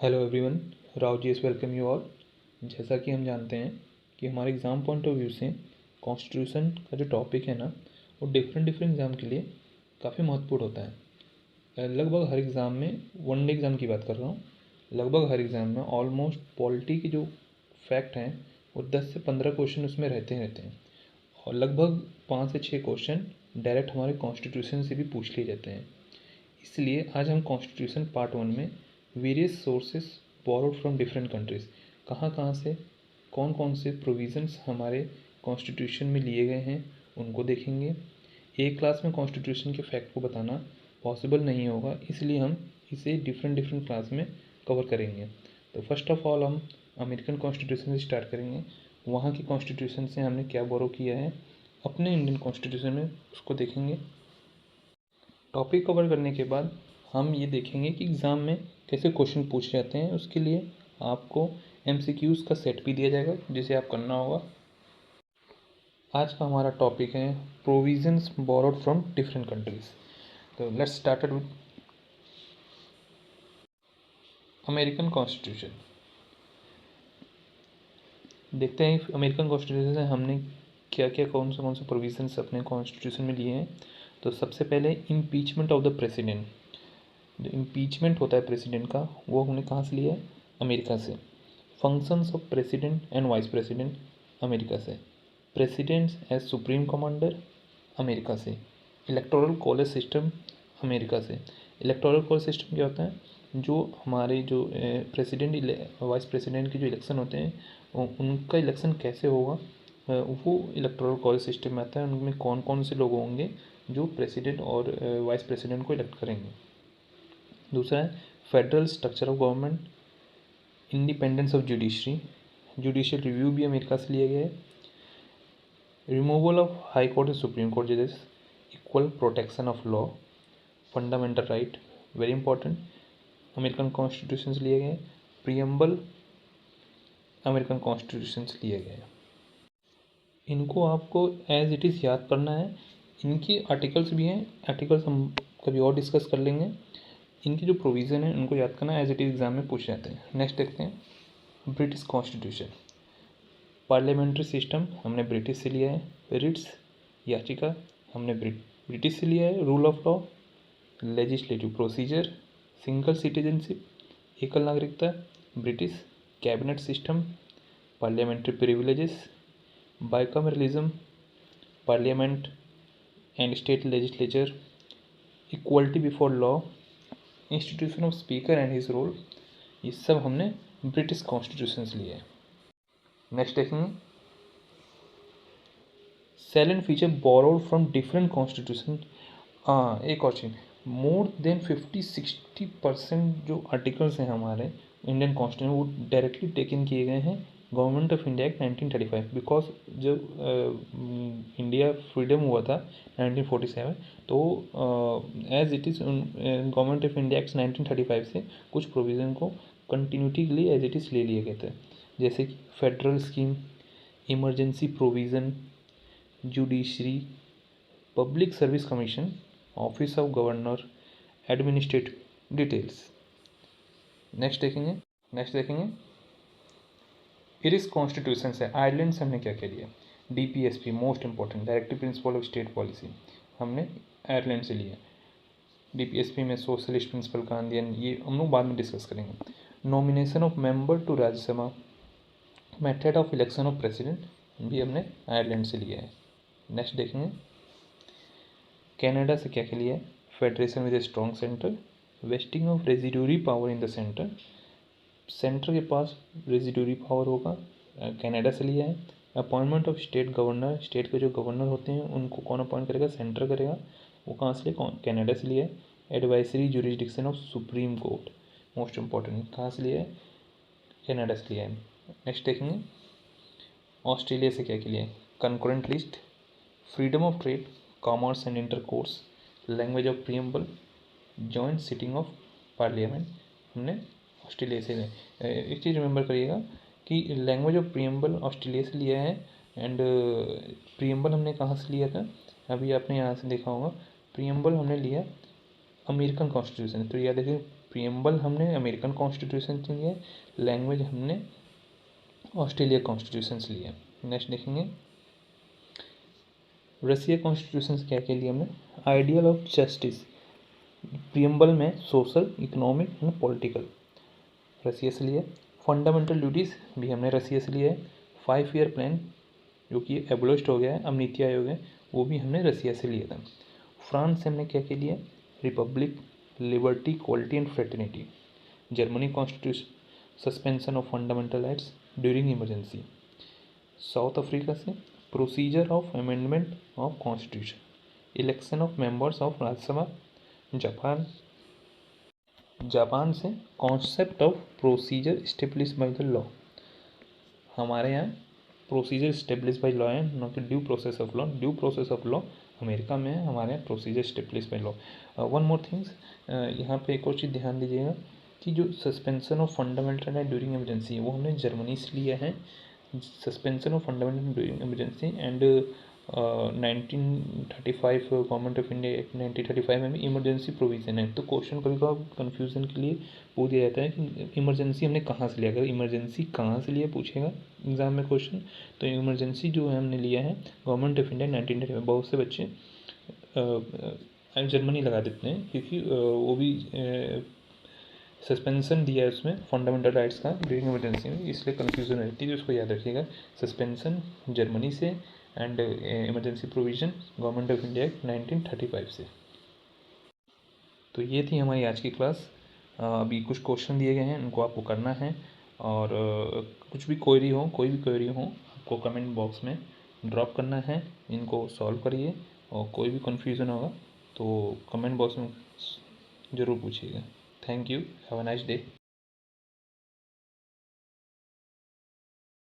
Hello everyone, Rao G S welcome you all. जैसा कि हम जानते हैं कि हमारे एग्ज़ाम पॉइंट ऑफ व्यू से कॉन्स्टिट्यूशन का जो टॉपिक है ना, वो डिफरेंट डिफरेंट एग्ज़ाम के लिए काफ़ी महत्वपूर्ण होता है। लगभग हर एग्ज़ाम में, वन डे एग्ज़ाम की बात कर रहा हूँ, लगभग हर एग्ज़ाम में ऑलमोस्ट पॉलिटी के जो फैक्ट हैं वो 10 से 15 क्वेश्चन उसमें रहते हैं और लगभग 5 से 6 क्वेश्चन डायरेक्ट हमारे कॉन्स्टिट्यूशन से भी पूछ लिए जाते हैं। इसलिए आज हम कॉन्स्टिट्यूशन पार्ट 1 में various sources borrowed from different countries, कहाँ कहाँ से कौन कौन से प्रोविज़न्स हमारे कॉन्स्टिट्यूशन में लिए गए हैं उनको देखेंगे। एक क्लास में कॉन्स्टिट्यूशन के फैक्ट को बताना पॉसिबल नहीं होगा, इसलिए हम इसे डिफरेंट डिफरेंट क्लास में कवर करेंगे। तो फर्स्ट ऑफ ऑल हम अमेरिकन कॉन्स्टिट्यूशन से स्टार्ट करेंगे। वहाँ की कॉन्स्टिट्यूशन से हमने क्या बोरो किया है अपने इंडियन कॉन्स्टिट्यूशन में, उसको देखेंगे। टॉपिक कवर करने के बाद हम ये देखेंगे कि एग्ज़ाम में कैसे क्वेश्चन पूछे जाते हैं। उसके लिए आपको एमसीक्यूज़ का सेट भी दिया जाएगा जिसे आप करना होगा। आज का हमारा टॉपिक है provisions borrowed from different countries. तो let's started with American constitution. देखते हैं अमेरिकन कॉन्स्टिट्यूशन से हमने क्या क्या कौन से प्रोविजंस अपने कॉन्स्टिट्यूशन में लिए हैं। तो सबसे पहले इम्पीचमेंट ऑफ द प्रेसिडेंट। जो इम्पीचमेंट होता है प्रेसिडेंट का, वो हमने कहाँ से लिया है? अमेरिका से। Functions of president and vice president, America से। Presidents as supreme commander, America से। इलेक्टोरल कॉलेज सिस्टम, अमेरिका से। इलेक्टोरल कॉलेज सिस्टम क्या होता है? जो हमारे जो प्रेसिडेंट वाइस प्रेसिडेंट के जो इलेक्शन होते हैं उनका इलेक्शन कैसे होगा, वो इलेक्टोरल कॉलेज सिस्टम में आता है। उनमें कौन कौन से लोग होंगे जो प्रेसिडेंट और वाइस प्रेसिडेंट को इलेक्ट करेंगे। दूसरा है federal structure of government, independence of judicial review भी अमेरिका से लिया गया है। Removal of high court and supreme court जजेस, equal protection of law, fundamental right, very important, American constitution से लिए गए। प्रियम्बल अमेरिकन कॉन्स्टिट्यूशन से लिए गए। इनको आपको एज इट इज़ याद करना है। इनकी आर्टिकल्स भी हैं, आर्टिकल्स हम कभी और डिस्कस कर लेंगे। इनकी जो प्रोविज़न है उनको याद करना, एज इट इज़ एग्जाम में पूछ जाते हैं। नेक्स्ट देखते हैं ब्रिटिश कॉन्स्टिट्यूशन। पार्लियामेंट्री सिस्टम हमने ब्रिटिश से लिया है। रिट्स याचिका हमने ब्रिटिश से लिया है। Rule of law, legislative procedure, single citizenship, एकल नागरिकता, British. Cabinet system, parliamentary privileges, bicameralism, parliament and state legislature, equality before law, institution of speaker and his role, ये सब हमने ब्रिटिश कॉन्स्टिट्यूशन से लिए हैं। नेक्स्ट देखेंगे salient feature borrowed from different constitution. हाँ, एक और चीज़, मोर देन 50-60% जो आर्टिकल्स हैं हमारे इंडियन कॉन्स्टिट्यूशन वो डायरेक्टली टेकन किए गए हैं government of India act 1935। Because जब इंडिया फ्रीडम हुआ था 1947, तो as it is government of India act 1935 से कुछ प्रोविज़न को कंटिन्यूटी के लिए एज इट इज़ ले लिए गए थे, जैसे कि federal scheme, emergency provision, judiciary, public service commission, office of governor, administrative details. Next देखेंगे इरिस कॉन्स्टिट्यूशन से आयरलैंड से हमने क्या क्या लिया। DPSP, most important, directive principle of state policy, हमने आयरलैंड से लिया। डीपीएसपी में सोशलिस्ट प्रिंसिपल का आंदोलन, ये हम लोग बाद में डिस्कस करेंगे। Nomination of member to Rajya Sabha, method of election of president भी हमने आयरलैंड से लिया है। नेक्स्ट देखेंगे कनाडा से क्या क्या लिया है। Federation with a strong centre, wasting of residuary power in the centre, centre के पास रेजिड्यूरी पावर होगा, कनाडा से लिया है। Appointment of state governor, state के जो गवर्नर होते हैं उनको कौन अपॉइंट करेगा? सेंटर करेगा, वो कहाँ से लिया? कनाडा से लिया है। Advisory jurisdiction of supreme court, most important, कहाँ से लिया है? कनाडा से लिया है। नेक्स्ट देखेंगे ऑस्ट्रेलिया से क्या क्या लिया है। Concurrent list, freedom of trade, commerce and intercourse, language of preamble, joint sitting of parliament, हमने ऑस्ट्रेलिया से एक चीज़ रिमेंबर करिएगा कि लैंग्वेज ऑफ प्रियम्बल ऑस्ट्रेलिया से लिया है एंड प्रियम्बल हमने कहाँ से लिया था? अभी आपने यहाँ से देखा होगा, प्रियम्बल हमने लिया अमेरिकन कॉन्स्टिट्यूशन। तो याद रखिए प्रियम्बल हमने अमेरिकन कॉन्स्टिट्यूशन से लिया, लैंग्वेज हमने ऑस्ट्रेलिया कॉन्स्टिट्यूशन से लिया। नेक्स्ट देखेंगे रसिया कॉन्स्टिट्यूशन क्या क्या लिया हमने, आइडियल ऑफ जस्टिस, प्रियम्बल में सोशल, इकोनॉमिक एंड पॉलिटिकल, रसिया से लिया। फंडामेंटल ड्यूटीज़ भी हमने रसिया से लिया है। 5 ईयर प्लान जो कि एबोलिश्ड हो गया है, अब नीति आयोग है, वो भी हमने रसिया से लिया था। फ्रांस से हमने क्या क्या लिया, republic, liberty, equality and fraternity. Germany constitution, suspension of fundamental rights during emergency. South Africa से procedure of amendment of constitution, election of members of Rajya Sabha. Japan से concept of procedure establish by the law, हमारे यहाँ procedure establish by law है, not due process of law. Due process of law America में है, हमारे यहाँ procedure establish by law. One more things, यहाँ पे एक और चीज़ ध्यान दीजिएगा कि जो suspension of fundamental right during emergency है वो हमने जर्मनी से लिया है। Suspension of fundamental during emergency and 1935 government of India act 1935 में भी इमरजेंसी प्रोविज़न है। तो क्वेश्चन कभी कभी कन्फ्यूज़न के लिए पूछ दिया जाता है कि इमरजेंसी हमने कहाँ से लिया, अगर इमरजेंसी कहाँ से लिया पूछेगा एग्जाम में क्वेश्चन, तो इमरजेंसी जो है हमने लिया है गवर्नमेंट ऑफ इंडिया 1935। बहुत से बच्चे जर्मनी लगा देते हैं क्योंकि वो भी सस्पेंशन दिया है उसमें फंडामेंटल राइट्स का ड्यूरिंग इमरजेंसी में, इसलिए कन्फ्यूज़न रहती है, तो उसको याद रखिएगा। सस्पेंशन जर्मनी से and emergency provision government of India 1935 से। तो ये थी हमारी आज की क्लास। अभी कुछ क्वेश्चन दिए गए हैं, उनको आपको करना है, और कुछ भी क्वेरी हो, कोई भी क्वेरी हो, आपको कमेंट बॉक्स में ड्रॉप करना है, इनको सॉल्व करिए, और कोई भी कन्फ्यूज़न होगा तो कमेंट बॉक्स में ज़रूर पूछिएगा। Thank you, have a nice day.